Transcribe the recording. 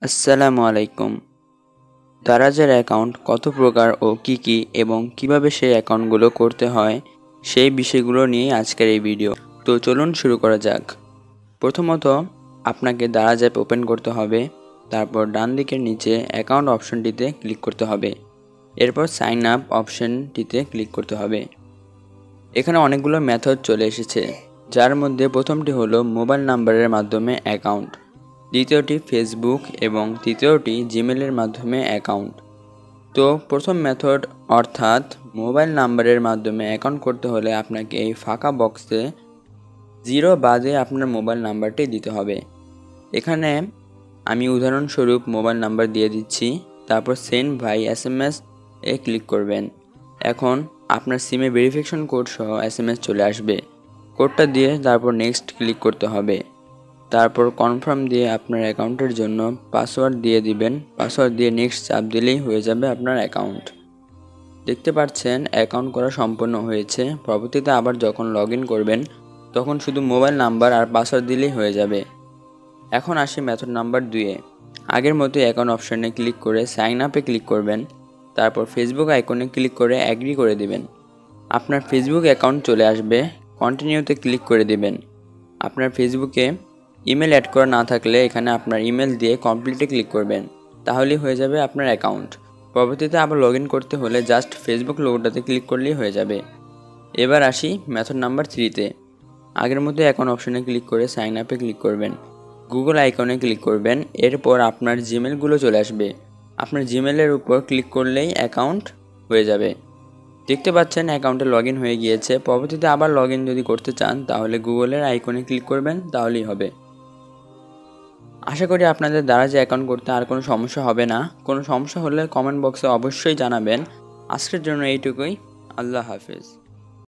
আসসালামু আলাইকুম। দারাজের অ্যাকাউন্ট কত প্রকার ও কি এবং কিভাবে সেই অ্যাকাউন্টগুলো করতে হয় সেই বিষয়গুলো নিয়ে আজকের এই ভিডিও। তো চলুন শুরু করা যাক। প্রথমত আপনাকে দারাজ অ্যাপ ওপেন করতে হবে। তারপর ডান দিকের নিচে অ্যাকাউন্ট অপশনটিতে ক্লিক করতে হবে। এরপর সাইন আপ অপশনটিতে ক্লিক করতে হবে। এখানে অনেকগুলো মেথড চলে এসেছে, যার মধ্যে প্রথমটি হলো মোবাইল নাম্বারের মাধ্যমে অ্যাকাউন্ট, দ্বিতীয়টি ফেসবুক এবং তৃতীয়টি জিমেলের মাধ্যমে অ্যাকাউন্ট। তো প্রথম মেথড অর্থাৎ মোবাইল নাম্বারের মাধ্যমে অ্যাকাউন্ট করতে হলে আপনাকে এই ফাঁকা বক্সে 0 বাদে আপনার মোবাইল নাম্বারটি দিতে হবে। এখানে আমি উদাহরণস্বরূপ মোবাইল নাম্বার দিয়ে দিচ্ছি। তারপর সেন্ড বাই SMS এ ক্লিক করবেন। এখন আপনার সিমে ভেরিফিকেশন কোড সহ SMS চলে আসবে। কোডটা দিয়ে তারপর নেক্সট ক্লিক করতে হবে। তারপর কনফার্ম দিয়ে আপনার অ্যাকাউন্টের জন্য পাসওয়ার্ড দিয়ে দিবেন। পাসওয়ার্ড দিয়ে নেক্সট চাপ দিলেই হয়ে যাবে আপনার অ্যাকাউন্ট। দেখতে পাচ্ছেন অ্যাকাউন্ট করা সম্পন্ন হয়েছে। পরবর্তীতে আবার যখন লগ ইন করবেন তখন শুধু মোবাইল নাম্বার আর পাসওয়ার্ড দিলেই হয়ে যাবে। এখন আসি মেথড নাম্বার 2-এ। আগের মতোই অ্যাকাউন্ট অপশানে ক্লিক করে সাইন আপে ক্লিক করবেন। তারপর ফেসবুক আইকনে ক্লিক করে অ্যাগ্রি করে দিবেন। আপনার ফেসবুক অ্যাকাউন্ট চলে আসবে। কন্টিনিউতে ক্লিক করে দিবেন। আপনার ফেসবুকে ইমেল অ্যাড করা না থাকলে এখানে আপনার ইমেল দিয়ে কমপ্লিটে ক্লিক করবেন, তাহলেই হয়ে যাবে আপনার অ্যাকাউন্ট। পরবর্তীতে আবার লগ ইন করতে হলে জাস্ট ফেসবুক লোগোটাতে ক্লিক করলেই হয়ে যাবে। এবার আসি মেথড নাম্বার 3-তে। আগের মধ্যে অ্যাকাউন্ট অপশনে ক্লিক করে সাইন আপে ক্লিক করবেন। গুগল আইকনে ক্লিক করবেন। এরপর আপনার জিমেলগুলো চলে আসবে। আপনার জিমেলের উপর ক্লিক করলেই অ্যাকাউন্ট হয়ে যাবে। দেখতে পাচ্ছেন অ্যাকাউন্টে লগ ইন হয়ে গিয়েছে। পরবর্তীতে আবার লগ ইন যদি করতে চান তাহলে গুগলের আইকনে ক্লিক করবেন, তাহলেই হবে। আশা করি আপনাদের দারাজে অ্যাকাউন্ট করতে আর কোনো সমস্যা হবে না। কোনো সমস্যা হলে কমেন্ট বক্সে অবশ্যই জানাবেন। আজকের জন্য এইটুকুই। আল্লাহ হাফেজ।